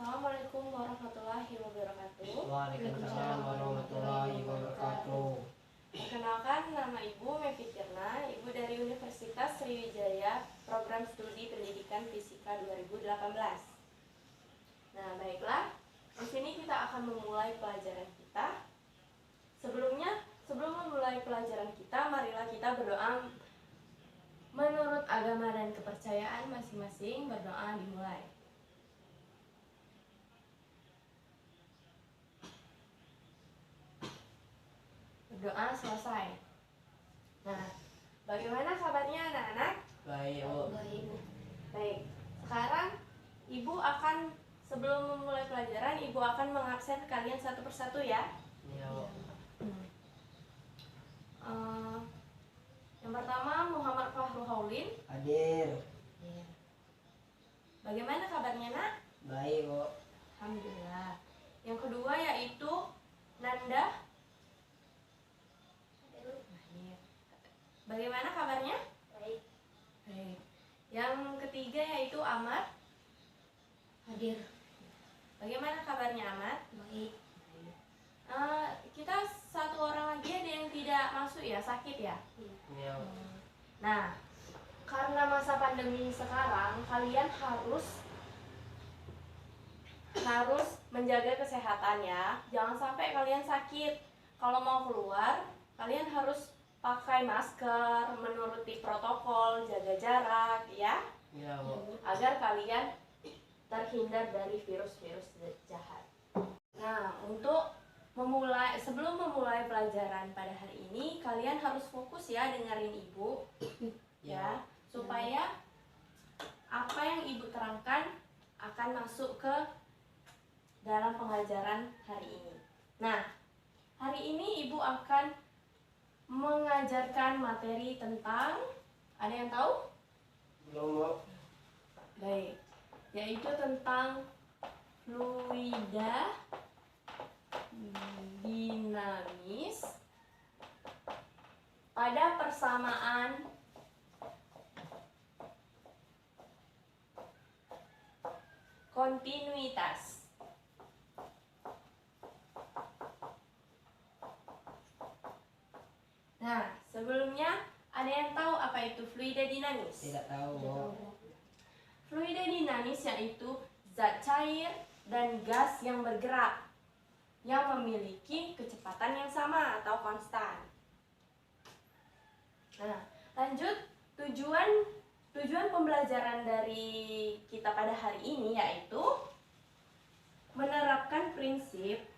Assalamualaikum warahmatullahi wabarakatuh. Waalaikumsalam warahmatullahi wabarakatuh. Perkenalkan, nama Ibu Mefitirna, Ibu dari Universitas Sriwijaya, Program Studi Pendidikan Fisika 2018. Nah, baiklah, di sini kita akan memulai pelajaran kita. Sebelum memulai pelajaran kita, marilah kita berdoa menurut agama dan kepercayaan masing-masing. Berdoa dimulai. Berdoa selesai. Nah, bagaimana kabarnya anak-anak? Baik, Bu. Baik. Sekarang Ibu akan, sebelum memulai pelajaran, Ibu akan mengabsen kalian satu persatu ya. Iya, Bu. Yang pertama Muhammad Fahru Haulin. Hadir. Bagaimana kabarnya, Nak? Baik, Bu. Alhamdulillah. Yang kedua yaitu Nanda. Bagaimana kabarnya? Baik. Baik. Yang ketiga yaitu Ahmad. Hadir. Bagaimana kabarnya, Ahmad? Baik. Kita satu orang lagi ada yang tidak masuk ya, sakit ya. Iya, Bu. Nah, karena masa pandemi sekarang, kalian harus menjaga kesehatan ya. Jangan sampai kalian sakit. Kalau mau keluar, kalian harus pakai masker, menuruti protokol, jaga jarak ya, Iya, Bu. agar kalian terhindar dari virus-virus jahat. Nah, sebelum memulai pelajaran pada hari ini, kalian harus fokus ya dengerin Ibu ya, supaya apa yang Ibu terangkan akan masuk ke dalam pengajaran hari ini. Nah, hari ini Ibu akan mengajarkan materi tentang, ada yang tahu? Belum, Bu. Baik, yaitu tentang fluida dinamis pada persamaan kontinuitas. Nah, sebelumnya ada yang tahu apa itu fluida dinamis? Tidak tahu, Bu. Fluida dinamis yaitu zat cair dan gas yang bergerak yang memiliki kecepatan yang sama atau konstan. Nah, lanjut, tujuan pembelajaran dari kita pada hari ini yaitu menerapkan prinsip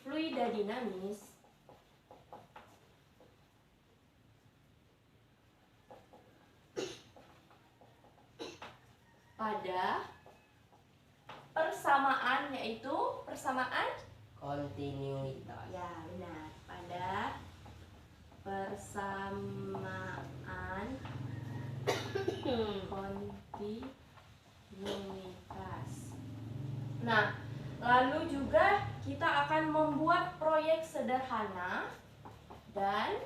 fluida dinamis pada persamaan, yaitu persamaan Kontinuitas. ya, benar, pada persamaan kontinuitas. Nah, lalu juga kita akan membuat proyek sederhana dan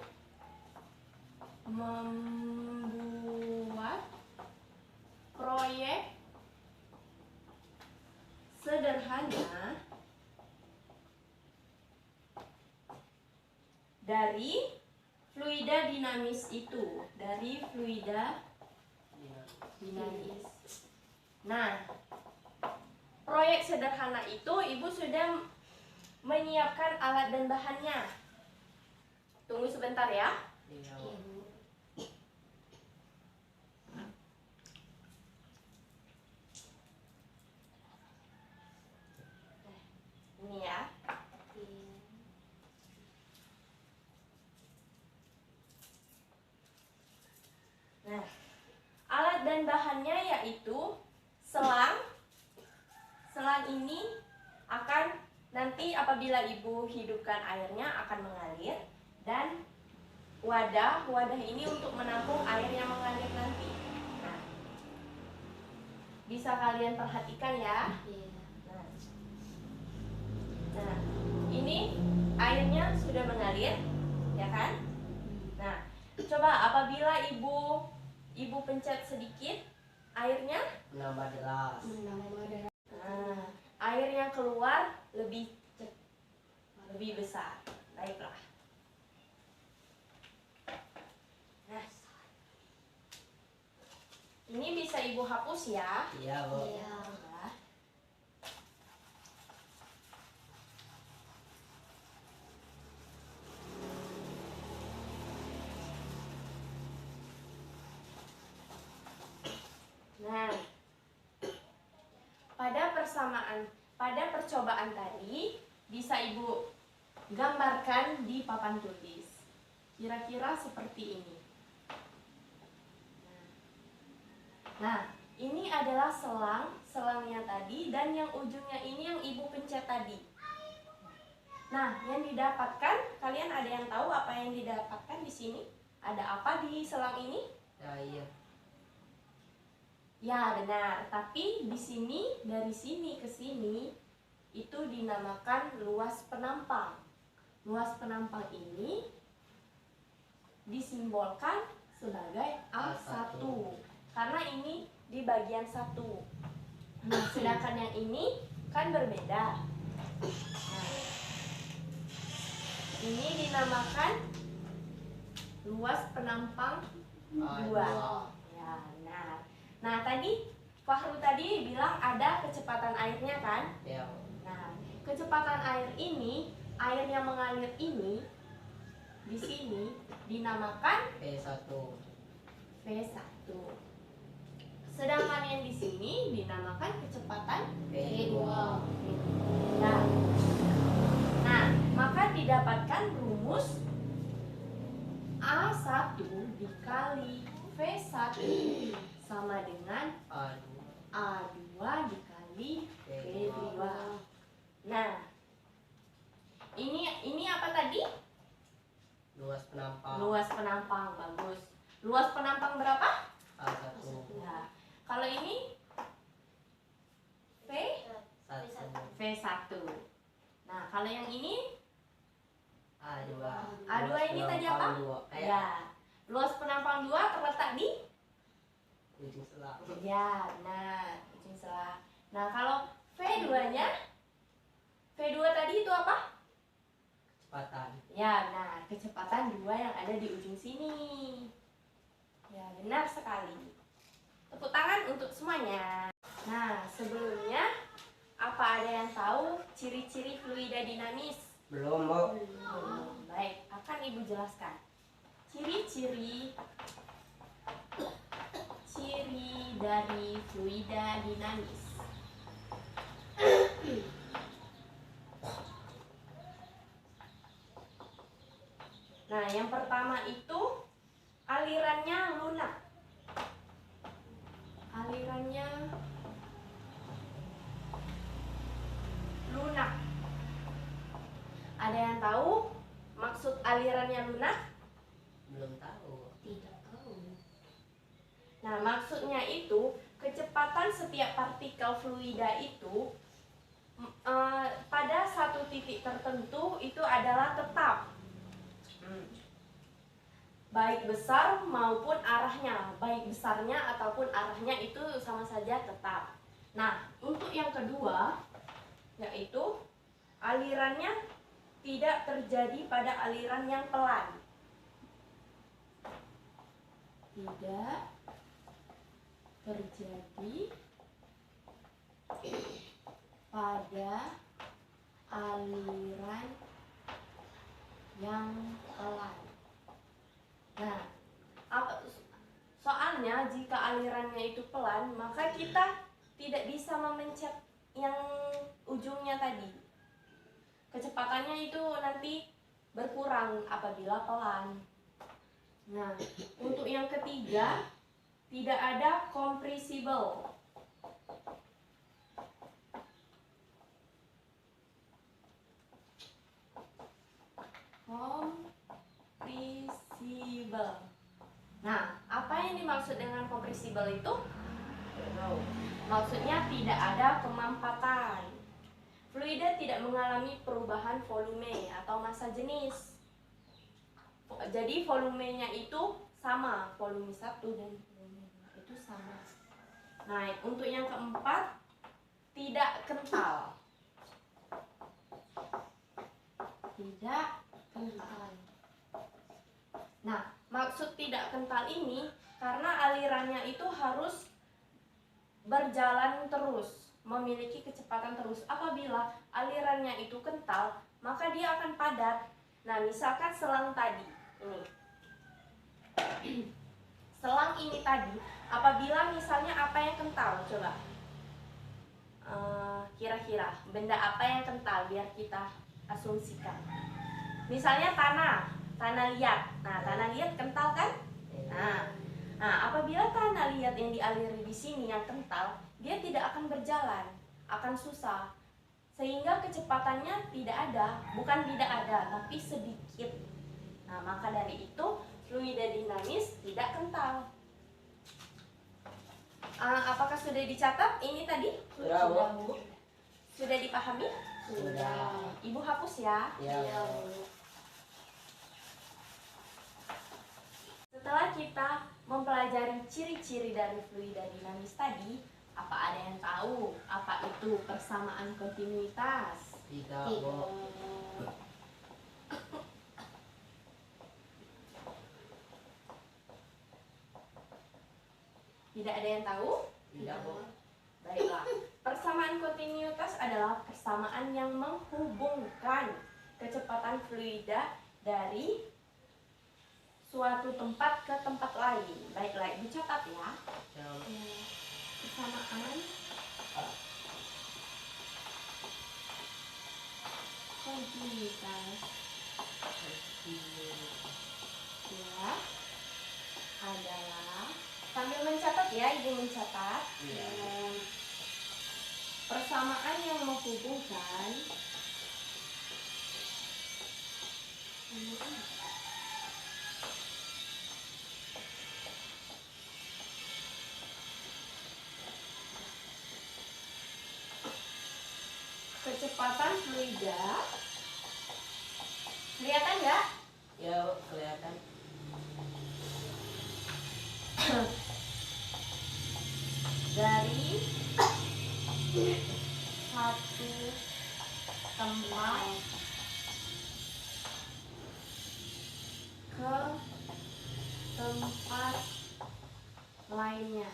membuat proyek sederhana dari fluida dinamis itu, dari fluida dinamis. Nah, proyek sederhana itu Ibu sudah menyiapkan alat dan bahannya. Tunggu sebentar ya. Iya, Bu. Ini ya. Nah, alat dan bahannya yaitu selang. Selang ini akan nanti apabila Ibu hidupkan airnya akan mengalir, dan wadah ini untuk menampung air yang mengalir nanti. Nah, bisa kalian perhatikan ya. Nah, ini airnya sudah mengalir, ya kan? Nah, coba apabila ibu pencet sedikit, airnya, Menambah deras. Menambah deras. nah, airnya keluar lebih besar. Baiklah. Nah, ini bisa ibu hapus ya. Iya, Bu. Iya. Ya. Nah, pada percobaan tadi bisa ibu gambarkan di papan tulis. Kira-kira seperti ini. Nah, ini adalah selangnya tadi, dan yang ujungnya ini yang ibu pencet tadi. Nah, yang didapatkan, kalian ada yang tahu apa yang didapatkan di sini? Ada apa di selang ini? Iya. Ya, benar. Tapi di sini, dari sini ke sini, itu dinamakan luas penampang. Luas penampang ini disimbolkan sebagai A1. Karena ini di bagian 1. Nah, sedangkan yang ini kan berbeda. Nah, ini dinamakan luas penampang 2. Ya, benar. Nah, tadi Fahru tadi bilang ada kecepatan airnya kan? Iya. Nah, kecepatan air ini, air yang mengalir ini di sini dinamakan V1. V1. Sedangkan yang di sini dinamakan kecepatan V2. Nah, nah, maka didapatkan rumus A1 dikali V1 sama dengan A2. A2 dikali V2. Nah, ini apa tadi? Luas penampang. Luas penampang, bagus. Luas penampang berapa? A1. Ya. Kalau ini V1. Nah, kalau yang ini A2. A2 ini tadi apa? Ya. Luas penampang 2 terletak di? Ujung selang. Ya, benar. Ujung selang. Nah, kalau V2-nya? V2 tadi itu apa? Kecepatan. Ya, benar. Kecepatan 2 yang ada di ujung sini. Ya, benar sekali. Tepuk tangan untuk semuanya. Nah, sebelumnya, apa ada yang tahu ciri-ciri fluida dinamis? Belum, Bu. Belum. Baik, akan Ibu jelaskan. Ciri-ciri dari fluida dinamis. Nah, yang pertama itu alirannya lunak. Alirannya lunak. Ada yang tahu maksud alirannya lunak? Belum tahu. Tidak tahu. Nah, maksudnya itu kecepatan setiap partikel fluida itu pada satu titik tertentu itu adalah tetap. Baik besar maupun arahnya, baik besarnya ataupun arahnya itu sama saja tetap. Nah, untuk yang kedua yaitu alirannya tidak terjadi pada aliran yang pelan. Tidak terjadi pada aliran yang pelan. Nah, soalnya jika alirannya itu pelan, maka kita tidak bisa memencet yang ujungnya tadi. Kecepatannya itu nanti berkurang apabila pelan. Nah, untuk yang ketiga, tidak ada compressible. Compressible. Nah, apa yang dimaksud dengan compressible itu? Maksudnya tidak ada kemampatan. fluida tidak mengalami perubahan volume atau massa jenis. Jadi volumenya itu sama, volume 1 dan volume 2 itu sama. Nah, untuk yang keempat, tidak kental. Tidak kental. Nah, maksud tidak kental ini karena alirannya itu harus berjalan terus, memiliki kecepatan terus. Apabila alirannya itu kental, maka dia akan padat. Nah, misalkan selang tadi, ini. Selang ini tadi, apabila misalnya apa yang kental, coba. Kira-kira benda apa yang kental biar kita asumsikan. Misalnya tanah liat. Nah, tanah liat kental kan? Nah, apabila tanah liat yang dialiri di sini yang kental, dia tidak akan berjalan, akan susah. Sehingga kecepatannya tidak ada, bukan tidak ada, tapi sedikit. Nah, maka dari itu fluida dinamis tidak kental. Apakah sudah dicatat ini tadi? Sudah, Bu. Sudah dipahami? Sudah. Ibu hapus ya. Ya. Setelah kita mempelajari ciri-ciri dari fluida dinamis tadi, apa ada yang tahu apa itu persamaan kontinuitas? Tidak, Bu. Tidak ada yang tahu? Tidak, Bu. Baiklah. Persamaan kontinuitas adalah persamaan yang menghubungkan kecepatan fluida dari suatu tempat ke tempat lain. Baiklah, Ibu catat ya. Persamaan kontinuitas ya adalah, sambil mencatat ya, Ibu mencatat. Persamaan yang menghubungkan kecepatan fluida. Kelihatan nggak? Ya, Bu, kelihatan. Dari satu tempat ke tempat lainnya.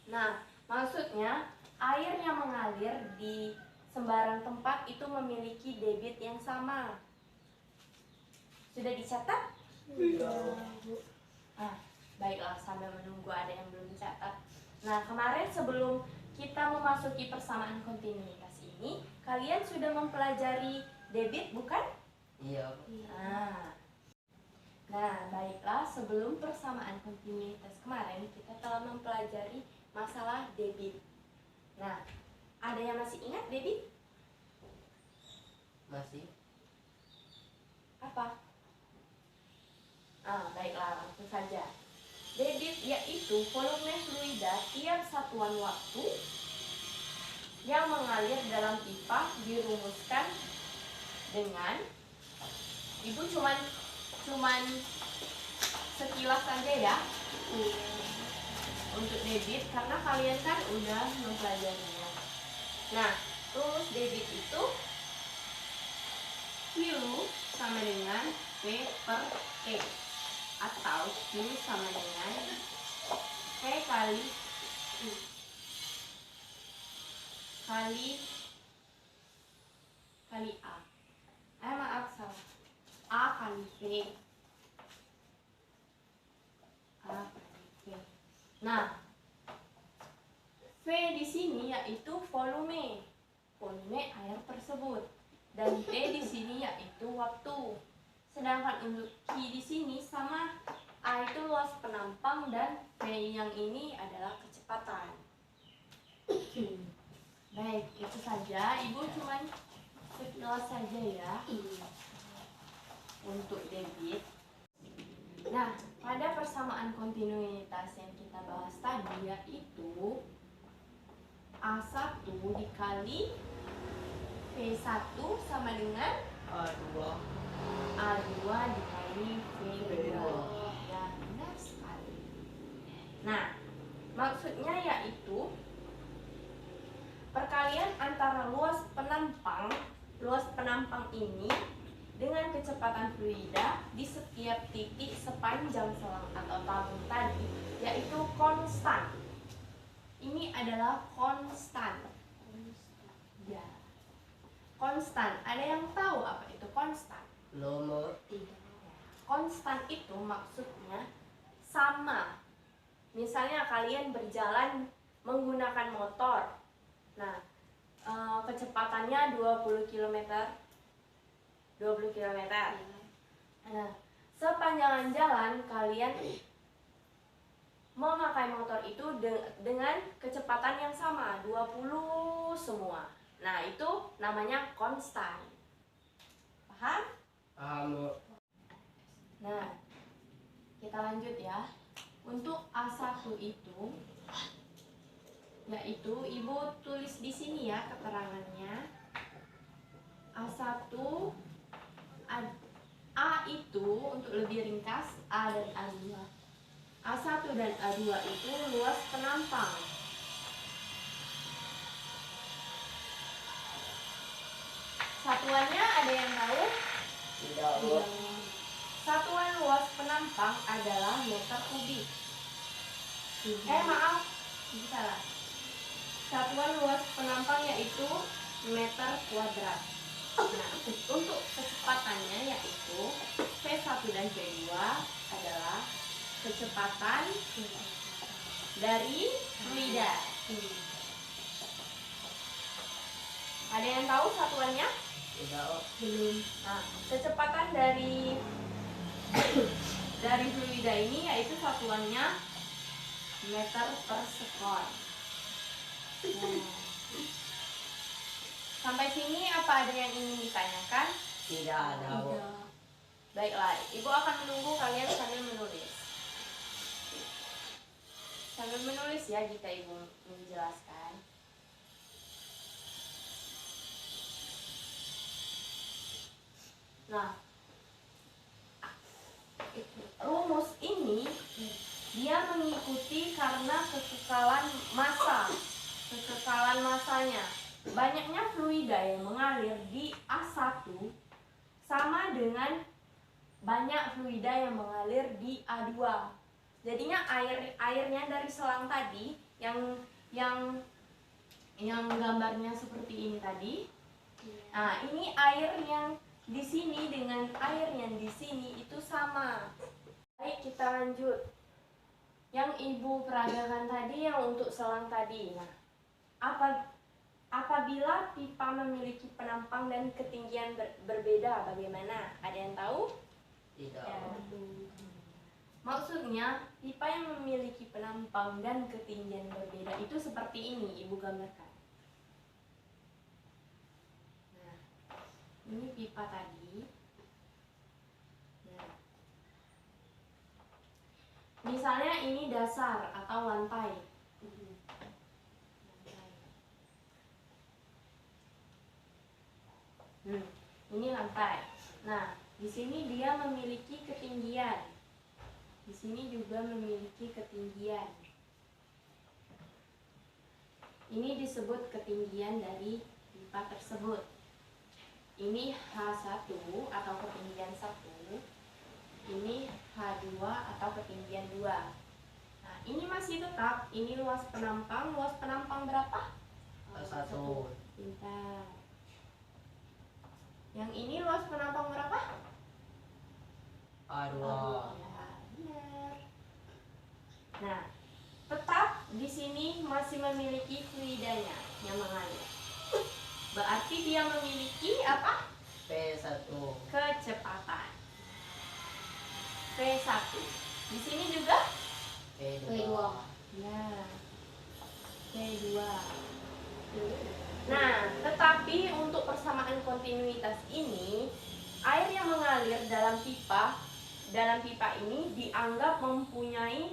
Nah, maksudnya air yang mengalir di sembarang tempat itu memiliki debit yang sama. Sudah dicatat? Baiklah, sambil menunggu ada yang belum dicatat. Nah, kemarin sebelum kita memasuki persamaan kontinuitas ini, kalian sudah mempelajari debit, bukan? Iya, Bu. Nah, baiklah, sebelum persamaan kontinuitas kemarin, kita telah mempelajari masalah debit. Nah, ada yang masih ingat debit? Masih? Apa? Baiklah, langsung saja. Debit yaitu volume fluida tiap satuan waktu yang mengalir dalam pipa dirumuskan dengan, Ibu cuman sekilas saja ya untuk debit karena kalian kan udah mempelajarinya. Nah, rumus debit itu Q sama dengan P per E, atau Q sama dengan P kali U kali A. Maaf, salah. A kali P. A kali P. Nah, V di sini yaitu volume air tersebut, dan T di sini yaitu waktu. Sedangkan untuk Q di sini sama, A itu luas penampang dan V yang ini adalah kecepatan. Baik, itu saja. Ibu cuman sekilas saja ya untuk debit. Nah, pada persamaan persamaan kontinuitas yang kita bahas tadi, yaitu A1 dikali V1 sama dengan A2 A2 dikali V2. Ya, benar sekali. Nah, maksudnya yaitu perkalian antara luas penampang ini dengan kecepatan fluida di setiap titik sepanjang selang atau tabung tadi, yaitu konstan. Ini adalah konstan. Ya. Konstan. Ada yang tahu apa itu konstan? nomor Konstan itu maksudnya sama. Misalnya kalian berjalan menggunakan motor. Nah, kecepatannya 20 km. 20 km. Nah, sepanjang jalan kalian memakai motor itu dengan kecepatan yang sama, 20 semua. Nah, itu namanya konstan. Paham? paham Bu. Nah, kita lanjut ya. Untuk A1 itu, yaitu Ibu tulis di sini ya keterangannya. A1, A itu untuk lebih ringkas A dan A2. A1 dan A2 itu luas penampang. Satuannya ada yang tahu? Tidak Bu. Satuan luas penampang adalah meter kubik. Maaf, salah. Satuan luas penampang yaitu meter kuadrat. Nah, untuk kecepatannya yaitu V1 dan V2 adalah kecepatan dari fluida. Ada yang tahu satuannya? Tidak Bu. Belum. Nah, kecepatan dari fluida ini yaitu satuannya meter per sekon. Nah, sampai sini apa ada yang ingin ditanyakan? Tidak ada Bu. Baiklah, Ibu akan menunggu kalian sambil menulis. Sambil menulis ya jika Ibu menjelaskan. Nah, rumus ini dia mengikuti karena kekekalan massa. Kekekalan massanya. Banyaknya fluida yang mengalir di A1 sama dengan banyak fluida yang mengalir di A2. Jadinya airnya dari selang tadi yang gambarnya seperti ini tadi. Nah, ini air yang di sini dengan air yang di sini itu sama. Baik, kita lanjut. Yang Ibu peragakan tadi yang untuk selang tadi. Nah, apabila pipa memiliki penampang dan ketinggian berbeda, bagaimana? Ada yang tahu? Tidak Ya. Bu. Maksudnya, pipa yang memiliki penampang dan ketinggian berbeda itu seperti ini, Ibu gambarkan. Nah, ini pipa tadi. Nah, misalnya ini dasar atau lantai. Ini lantai. Nah, di sini dia memiliki ketinggian. Di sini juga memiliki ketinggian. Ini disebut ketinggian dari pipa tersebut. Ini H1 atau ketinggian 1. Ini H2 atau ketinggian 2. Nah, ini masih tetap. Ini luas penampang. Luas penampang berapa? A1 Pintar. Yang ini luas penampang berapa? A2 Ya, benar. Nah, tetap di sini masih memiliki fluidanya yang mengalir. Berarti dia memiliki apa? P1 Kecepatan. V1. Di sini juga? P2 Ya. V2. Nah, tetapi untuk persamaan kontinuitas ini, air yang mengalir dalam aliran pipa ini dianggap mempunyai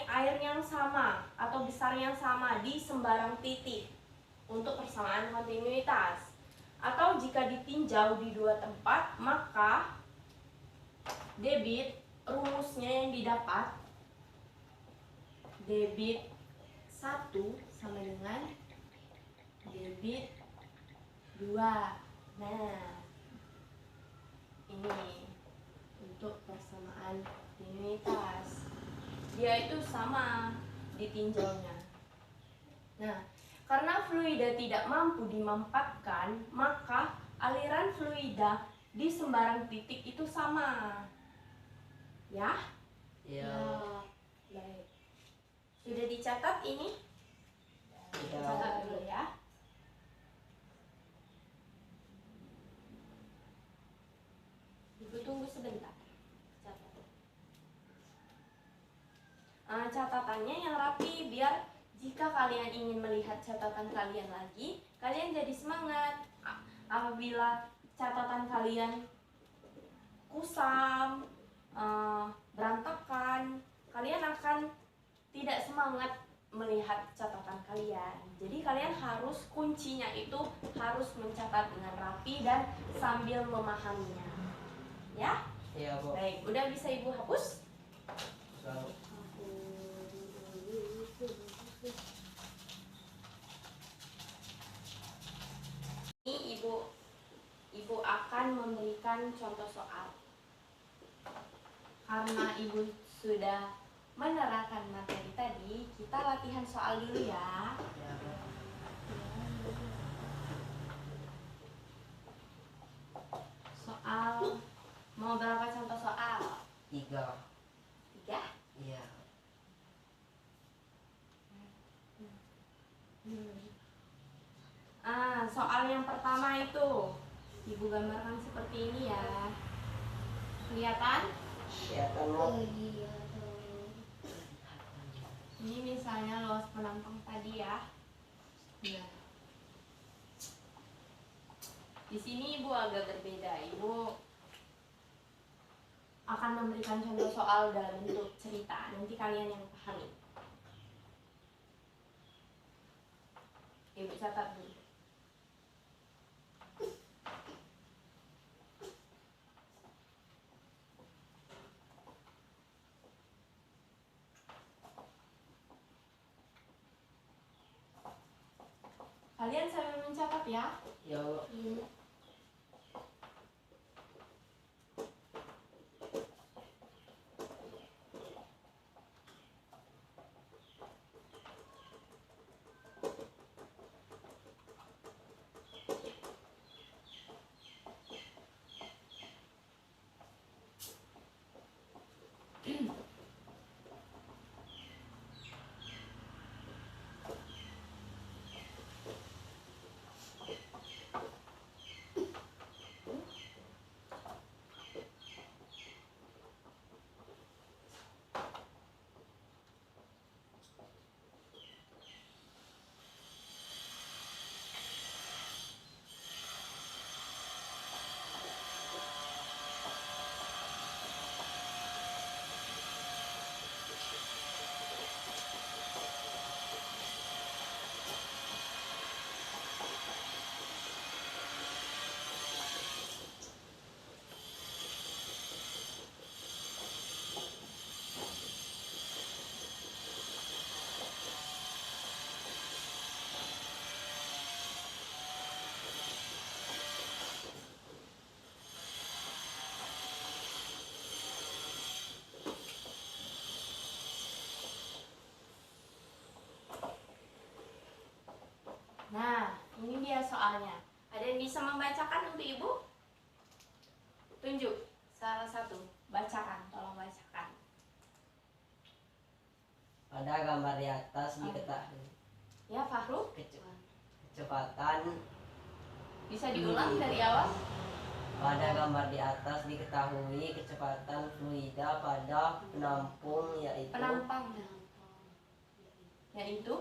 air yang sama atau besar yang sama di sembarang titik untuk persamaan kontinuitas. Atau jika ditinjau di dua tempat, maka debit rumusnya yang didapat debit 1 sama dengan debit 2. Nah, ini untuk persamaan kontinuitas. Dia itu sama ditinjaunya. Nah, karena fluida tidak mampu dimampatkan, maka aliran fluida di sembarang titik itu sama. Ya? Ya. Baik. Sudah dicatat ini? Sudah. Catat dulu ya. Ibu tunggu sebentar. Catat. Catatannya yang rapi biar jika kalian ingin melihat catatan kalian lagi, kalian jadi semangat. Apabila catatan kalian kusam, berantakan, kalian akan tidak semangat melihat catatan kalian. Jadi kalian harus, kuncinya itu harus mencatat dengan rapi dan sambil memahaminya. Ya? Iya, Bu. Baik, udah bisa Ibu hapus? Selalu. Ini Ibu akan memberikan contoh soal. Karena Ibu sudah menerangkan materi tadi, kita latihan soal dulu ya. Ya, Bu. Soal, mau berapa contoh soal? 3. 3? Iya. Soal yang pertama itu Ibu gambarkan seperti ini ya. Kelihatan? Kelihatan, Bu. Iya. Ini misalnya luas penampang tadi ya. Iya. Di sini Ibu agak berbeda. Ibu akan memberikan contoh soal dalam bentuk cerita. Nanti kalian yang pahami. Ibu catat dulu. Kalian sambil mencatat ya. Ya, Bu. Iya. Nah, ini dia soalnya. Ada yang bisa membacakan untuk Ibu? Tunjuk salah satu. Bacakan, tolong bacakan. Pada gambar di atas diketahui Ya, Fahru, kecepatan. bisa diulang dari awal? Pada gambar di atas diketahui kecepatan fluida pada penampung Penampang. Yaitu?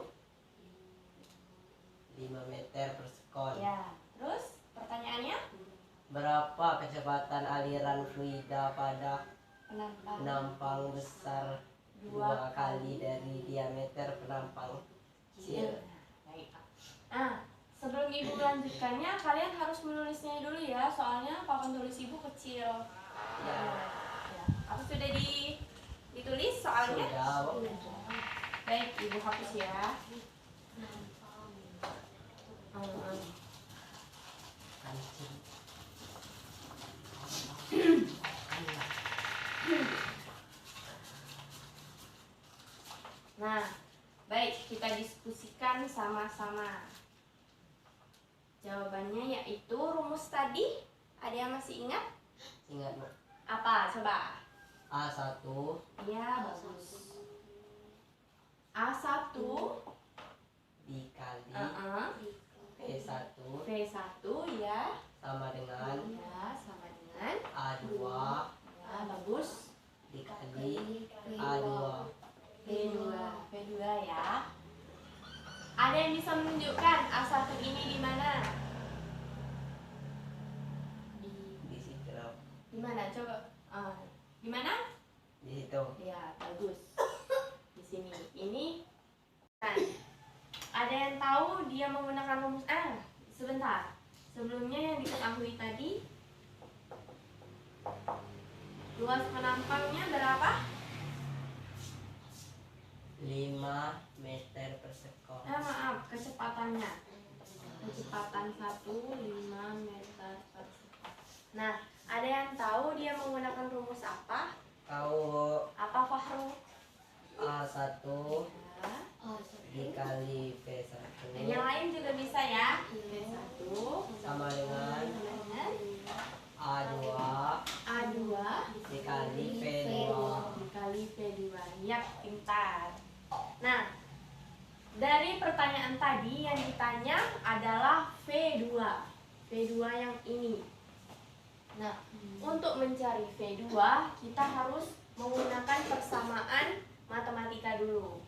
5 meter per sekon. Ya. Terus pertanyaannya? Berapa kecepatan aliran fluida pada Penampang penampang besar dua kali dari diameter penampang kecil? Baik. Nah, sebelum ibu melanjutkannya, kalian harus menulisnya dulu ya, soalnya papan tulis ibu kecil. Ya. Ya. Apa sudah ditulis soalnya? Sudah. Baik, ibu hapus ya. Kancing. Nah, baik, kita diskusikan sama-sama. Jawabannya yaitu rumus tadi. Ada yang masih ingat? Ingat Bu. Apa? Coba. A1 Ya, bagus. A1 dikali P1 V1 ya. sama dengan Ya, sama dengan A2 ya, bagus. dikali A2. V2 ya. Ada yang bisa menunjukkan A1 ini di mana? Di situ. Di mana? Coba. Di mana? Di situ. Ya, bagus. Di sini. Ini kan. Ada yang tahu dia menggunakan rumus sebentar. Sebelumnya yang diketahui tadi luas penampangnya berapa? 5 meter per sekon. Maaf, kecepatannya. Kecepatan 5 meter per sekon. Nah, ada yang tahu dia menggunakan rumus apa? Tahu Apa Fahru? A1 Ya. dikali P1 Yang lain juga bisa ya. V1 sama dengan A2 A2 dikali P2. dikali P2. Ya, pintar. Nah, dari pertanyaan tadi yang ditanya adalah V2. V2 yang ini. Nah, untuk mencari V2 kita harus menggunakan persamaan matematika dulu.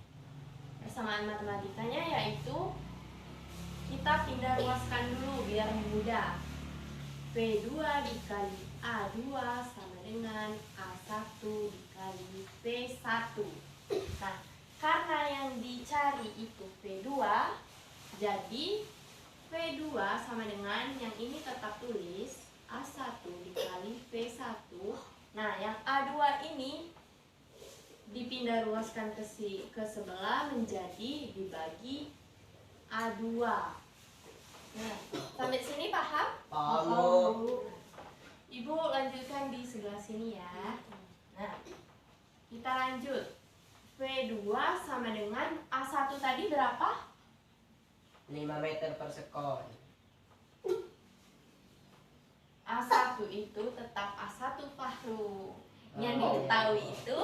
Persamaan matematikanya yaitu kita pindah ruaskan dulu biar mudah. V2 dikali A2 sama dengan A1 dikali P1. Nah, karena yang dicari itu V2, jadi V2 sama dengan yang ini tetap tulis A1 dikali P1. Nah, yang A2 ini dipindah ruaskan ke sebelah menjadi dibagi A2. Nah, sampai sini paham? Paham, Bu. Ibu lanjutkan di sebelah sini ya. Nah, kita lanjut. V2 sama dengan A1 tadi berapa? 5 meter per sekon. A1 itu tetap A1 Fahru. Yang diketahui itu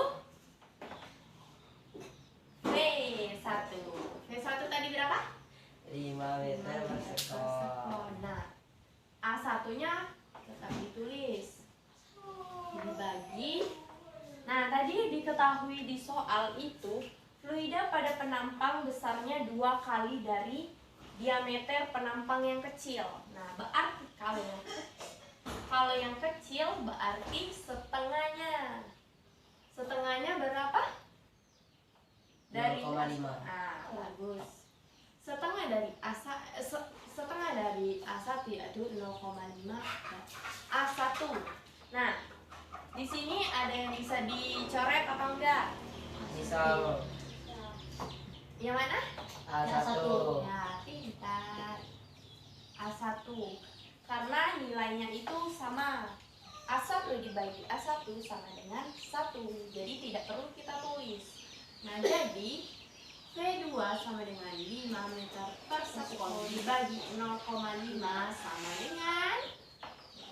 V1. V1 tadi berapa? 5 meter per sekon. Nah, A1-nya tetap ditulis. Dibagi. Nah, tadi diketahui di soal itu, fluida pada penampang besarnya 2 kali dari diameter penampang yang kecil. Nah, berarti kalau yang kecil berarti setengahnya. Setengahnya berapa? Dari 0,5. Nah, bagus. Setengah dari A1 yaitu 0,5 A1. Nah, di sini ada yang bisa dicoret apa enggak? Bisa Yang mana? A1. Ya, pintar. A1. Karena nilainya itu sama. A1 dibagi A1 sama dengan 1. Jadi tidak perlu kita tulis. Nah, jadi V2 sama dengan 5 meter per sekon dibagi 0,5 sama dengan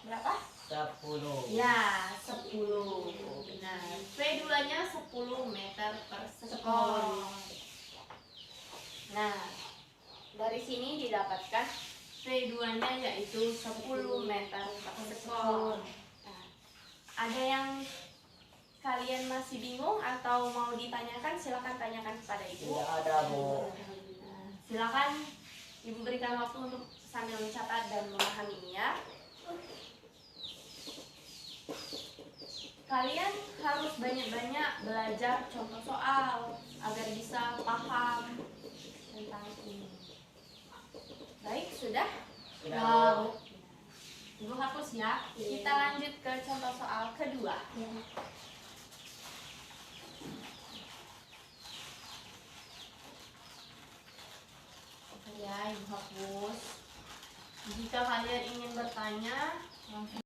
berapa? 10. Ya, 10. Benar. V2-nya 10 meter per sekon. Nah, dari sini didapatkan V2-nya yaitu 10 meter per sekon. Nah, ada yang kalian masih bingung atau mau ditanyakan, silakan tanyakan kepada ibu. Tidak ada, Bu. Nah, silakan ibu berikan waktu untuk sambil mencatat dan memahami ya. kalian harus banyak-banyak belajar contoh soal agar bisa paham tentang ini. Baik, sudah? Sudah. Ibu hapus ya. Kita lanjut ke contoh soal kedua. Ya, ibu hapus. Jika kalian ingin bertanya, langsung.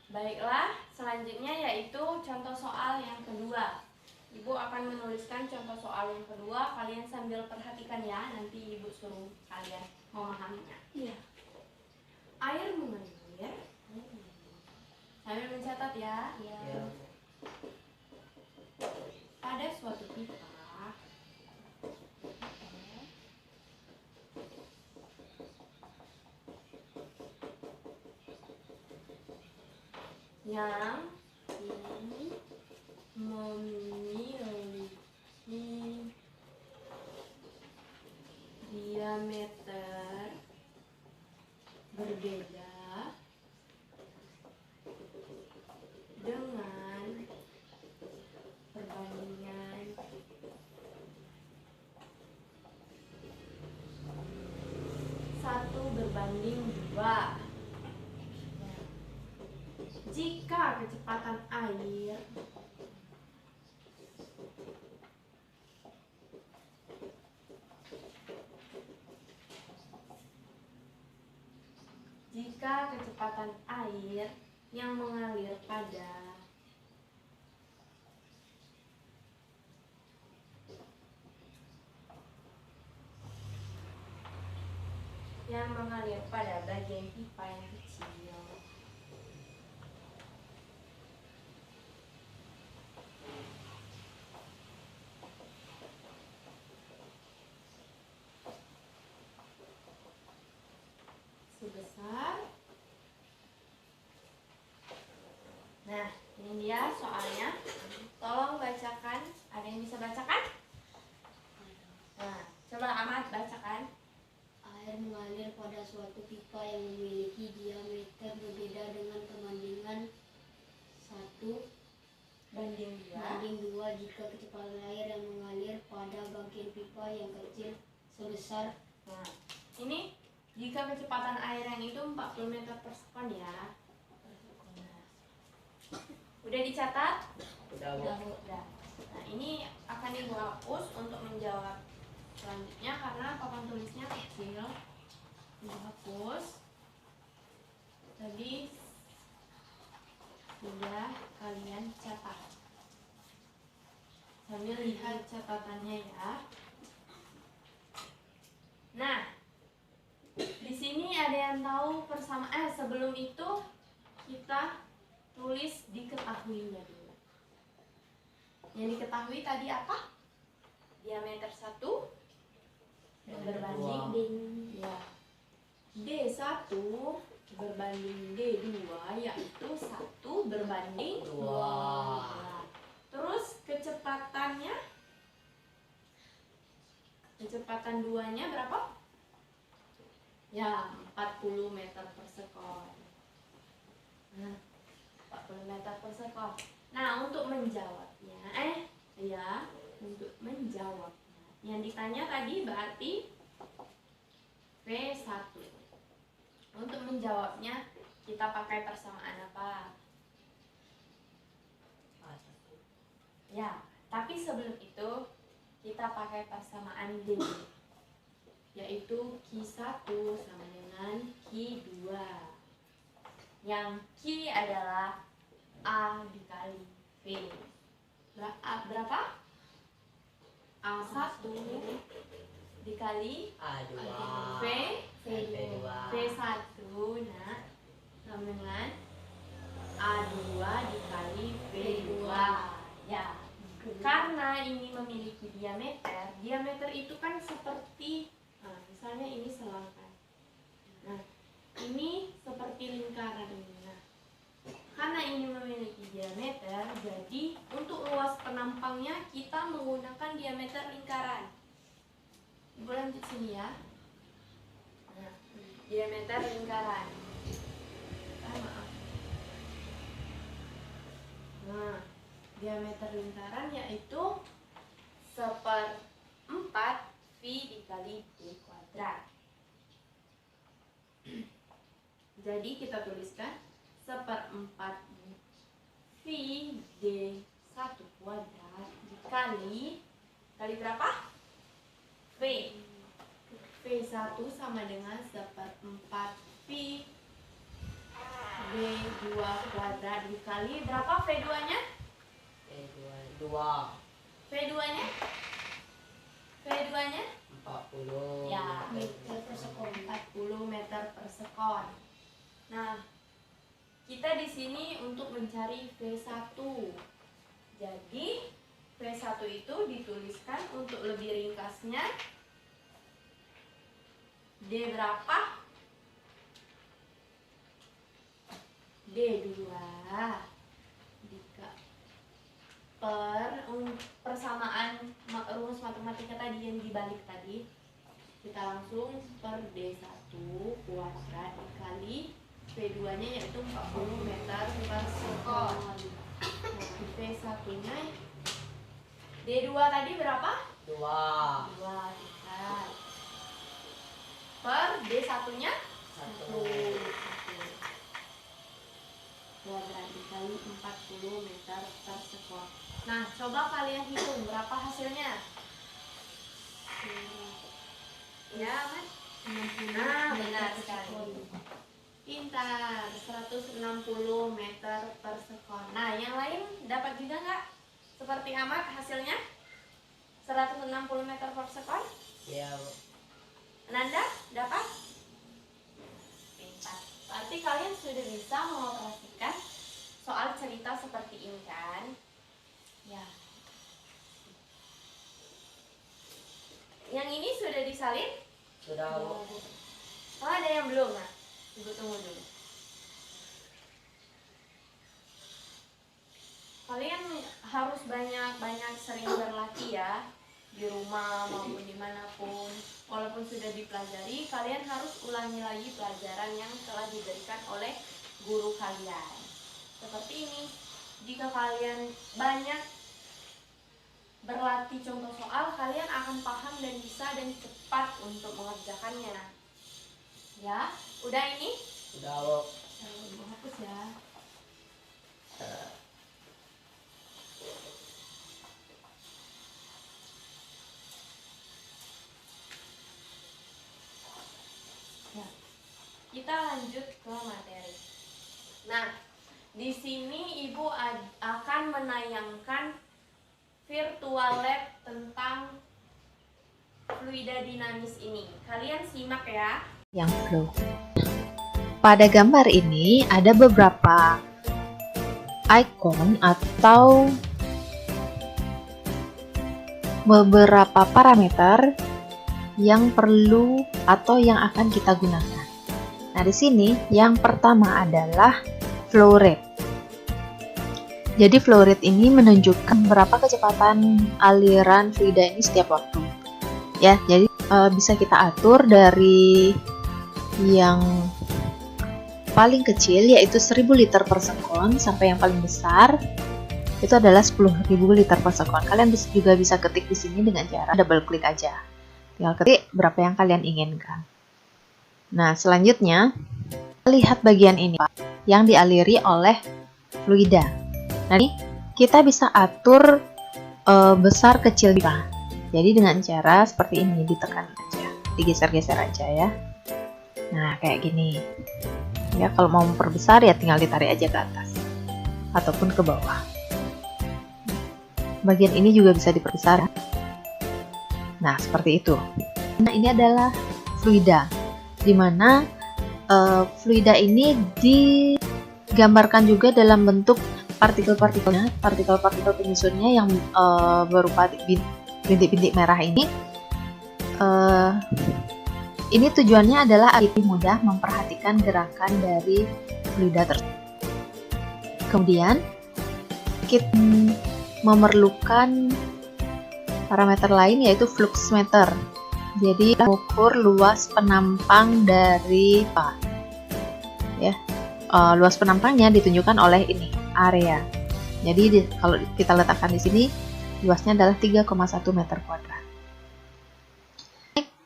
Baiklah, selanjutnya yaitu contoh soal yang kedua. Ibu akan menuliskan contoh soal yang kedua, kalian sambil perhatikan ya, nanti ibu suruh kalian memahaminya. Iya. Air mengalir, sambil mencatat ya. Ya. Pada suatu pipa yang memiliki diameter berbeda dengan perbandingan 1:2. Jika kecepatan air yang mengalir pada bagian pipa yang kecil sebesar. Nah, ini dia soalnya. Tolong bacakan. Ada yang bisa bacakan? Nah, coba Ahmad bacakan. Air mengalir pada suatu pipa yang memiliki diameter berbeda dengan perbandingan 1:2 jika kecepatan air yang mengalir pada bagian pipa yang kecil sebesar. Nah, ini jika kecepatan air yang itu 40 meter per sekon ya. Udah dicatat? Udah. Udah. Nah, ini akan ibu hapus untuk menjawab selanjutnya karena papan tulisnya kecil. Ibu hapus. Tadi sudah kalian catat. Sambil lihat catatannya ya. Nah, di sini ada yang tahu persamaan. Sebelum itu kita tulis diketahuinya dulu. Yang diketahui tadi apa? Diameter 1 berbanding ya. D1 berbanding D2 yaitu 1:2. Terus kecepatannya? Kecepatan 2-nya berapa? Ya, 40 meter per sekon. Nah, 40 meter per sekon. Nah, untuk menjawabnya, untuk menjawabnya, yang ditanya tadi berarti V1. Untuk menjawabnya, kita pakai persamaan apa? Ya, tapi sebelum itu kita pakai persamaan D, yaitu Q1 sama dengan Q2. Yang Q adalah A dikali V. Berapa? A1 dikali A2. V1. Nah, sama dengan A2 dikali V2. Ya, karena ini memiliki diameter. Diameter itu kan seperti, misalnya ini selangkah. Nah, ini seperti lingkaran ini. Jadi untuk luas penampangnya kita menggunakan diameter lingkaran. Ibu lanjut sini ya. Nah, diameter lingkaran. Maaf. Nah, diameter lingkaran yaitu 1/4 V dikali D kuadrat. Jadi kita tuliskan 1/4 V D1 kuadrat dikali berapa? V. V1 sama dengan 1/4 V D2 kuadrat dikali berapa V2-nya? Dua. V2-nya? V2-nya? 40 Ya, meter per sekon. 40 meter per sekon. Nah, kita di sini untuk mencari V1. Jadi, V1 itu dituliskan untuk lebih ringkasnya D berapa? D2 persamaan rumus matematika tadi yang dibalik tadi, kita langsung per D1 kuadrat dikali V2 nya yaitu 40 meter per sekon. Nah, V1 nya D2 tadi berapa? 2. 2 per D1 nya 1 kuadrat dikali 40 meter per sekon. Nah, coba kalian hitung berapa hasilnya. Ya, kan? Nah, benar sekali. Pintar, 160 meter per sekon. Nah, yang lain dapat juga nggak? Seperti Ahmad hasilnya? 160 meter per sekon? Ya. Nanda dapat? Pintar. Berarti kalian sudah bisa mengoperasikan soal cerita seperti ini kan? Ya. Yang ini sudah disalin? Sudah. Oh, ada yang belum, nah? Ibu tunggu dulu. Kalian harus banyak-banyak sering berlatih ya, di rumah maupun dimanapun. Walaupun sudah dipelajari, kalian harus ulangi lagi pelajaran yang telah diberikan oleh guru kalian. Seperti ini, jika kalian banyak berlatih contoh soal, kalian akan paham dan bisa dan cepat untuk mengerjakannya. Ya, udah ini? Sudah. Ibu hapus ya. Kita lanjut ke materi. Nah, di sini Ibu akan menayangkan virtual lab tentang fluida dinamis ini. Kalian simak ya. Yang flow. Pada gambar ini ada beberapa icon atau beberapa parameter yang perlu atau yang akan kita gunakan. Nah, di sini yang pertama adalah flow rate. Jadi flow rate ini menunjukkan berapa kecepatan aliran fluida ini setiap waktu. Ya, jadi bisa kita atur dari yang paling kecil yaitu 1000 liter per sekon sampai yang paling besar itu adalah 10.000 liter per sekon. Kalian juga bisa ketik di sini dengan cara double klik aja. Tinggal ketik berapa yang kalian inginkan. Nah, selanjutnya lihat bagian ini Pak, yang dialiri oleh fluida. Nah, ini kita bisa atur besar kecil Pak. Jadi dengan cara seperti ini, ditekan aja, digeser-geser aja ya. Nah, kayak gini. Ya, kalau mau memperbesar ya tinggal ditarik aja ke atas ataupun ke bawah. Bagian ini juga bisa diperbesar. Nah, seperti itu. Nah, ini adalah fluida, di mana fluida ini digambarkan juga dalam bentuk partikel-partikelnya, partikel-partikel penyusunnya yang berupa bintik-bintik merah ini. Ini tujuannya adalah lebih mudah memperhatikan gerakan dari fluida tersebut. Kemudian kita memerlukan parameter lain yaitu fluxmeter. Jadi mengukur luas penampang dari luas penampangnya ditunjukkan oleh ini area. Jadi kalau kita letakkan di sini luasnya adalah 3,1 meter kuadrat.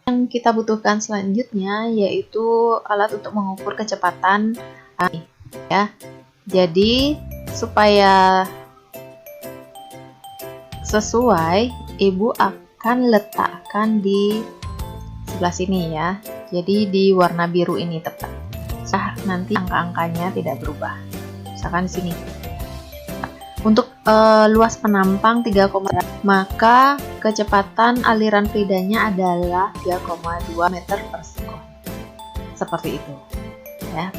Yang kita butuhkan selanjutnya yaitu alat untuk mengukur kecepatan ya. Jadi supaya sesuai, ibu akan letakkan di sebelah sini ya. Jadi di warna biru ini tepat. Nanti angka-angkanya tidak berubah. Misalkan di sini. Untuk luas penampang 3,2, maka kecepatan aliran fluidanya adalah 3,2 meter per sekon. Seperti itu. Ya.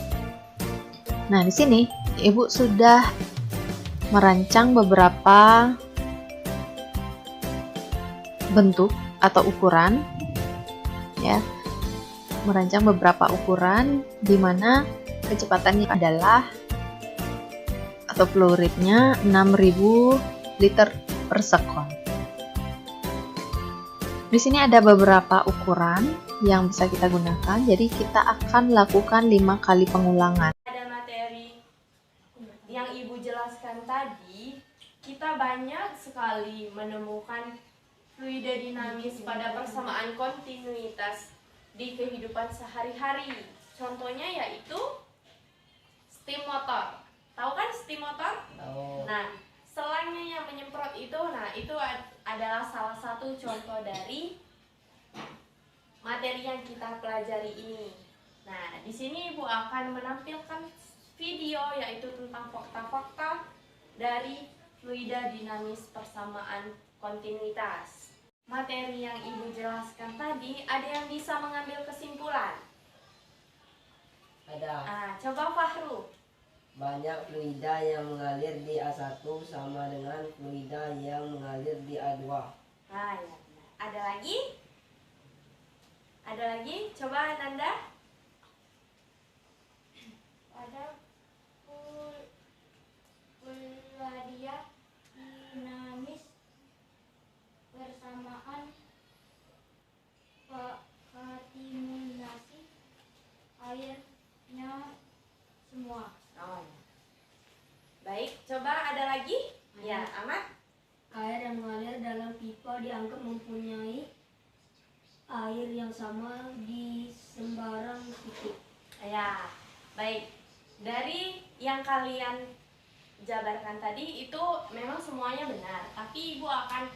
Nah, di sini ibu sudah merancang beberapa bentuk atau ukuran ya, merancang beberapa ukuran di mana kecepatannya adalah atau flow rate-nya 6000 liter per sekon. Di sini ada beberapa ukuran yang bisa kita gunakan, jadi kita akan lakukan 5 kali pengulangan. Pada materi yang ibu jelaskan tadi, kita banyak sekali menemukan fluida dinamis pada persamaan kontinuitas di kehidupan sehari-hari. Contohnya yaitu steam motor. Tahu kan steam motor? Tahu. Nah, selangnya yang menyemprot itu, itu adalah salah satu contoh dari materi yang kita pelajari ini. Nah, di sini Ibu akan menampilkan video yaitu tentang fakta-fakta dari fluida dinamis persamaan kontinuitas. Materi yang Ibu jelaskan tadi, ada yang bisa mengambil kesimpulan? Ada. Coba Fahru. Banyak fluida yang mengalir di A1 sama dengan fluida yang mengalir di A2. Ya. Ada lagi? Ada lagi? Coba Nanda. Pada fluida dinamis persamaan kontinuasi airnya semua. Baik, coba ada lagi? Ya, Ahmad. Air yang mengalir dalam pipa dianggap mempunyai air yang sama di sembarang titik. Ya, baik. Dari yang kalian jabarkan tadi itu memang semuanya benar, tapi Ibu akan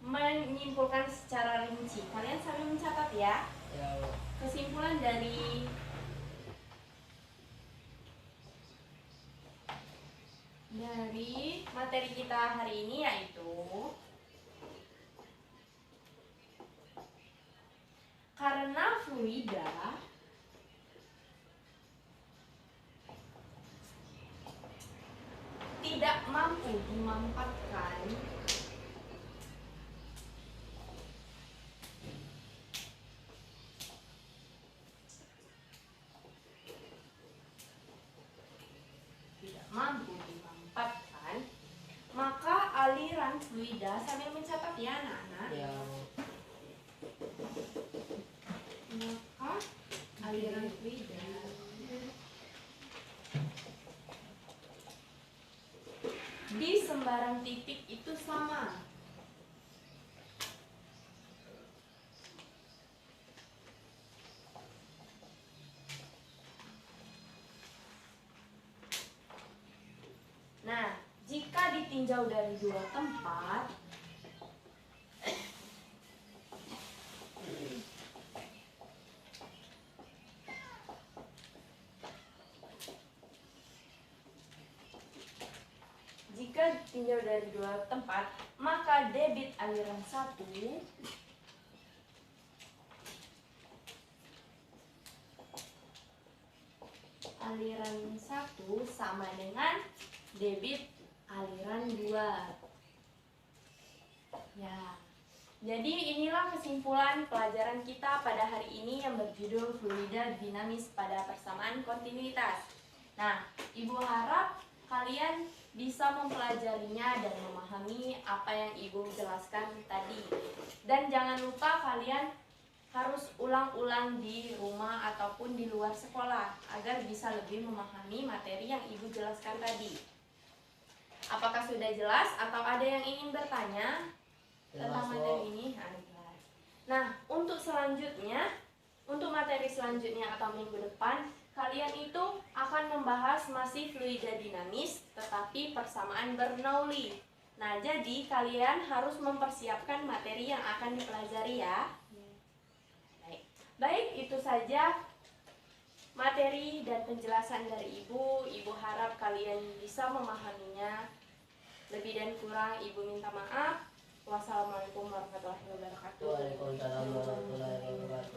menyimpulkan secara rinci. Kalian sambil mencatat ya. Ya. Kesimpulan dari materi kita hari ini yaitu karena fluida tidak mampu dimanfaatkan maka aliran fluida, sambil mencatat ya anak-anak, Ya. maka aliran fluida di sembarang titik itu sama. Nah, jika ditinjau dari dua tempat, maka debit aliran 1 sama dengan debit aliran 2. Ya. Jadi inilah kesimpulan pelajaran kita pada hari ini yang berjudul fluida dinamis pada persamaan kontinuitas. Nah, Ibu harap kalian bisa mempelajarinya dan memahami apa yang Ibu jelaskan tadi. Dan jangan lupa kalian harus ulang-ulang di rumah ataupun di luar sekolah agar bisa lebih memahami materi yang Ibu jelaskan tadi. Apakah sudah jelas atau ada yang ingin bertanya tentang materi ini? Nah, untuk selanjutnya, untuk materi selanjutnya atau minggu depan, kalian itu akan membahas masih fluida dinamis, tetapi persamaan Bernoulli. Nah, jadi kalian harus mempersiapkan materi yang akan dipelajari ya. Baik, itu saja materi dan penjelasan dari Ibu. Ibu harap kalian bisa memahaminya. Lebih dan kurang Ibu minta maaf. Wassalamualaikum warahmatullahi wabarakatuh. Waalaikumsalam warahmatullahi wabarakatuh.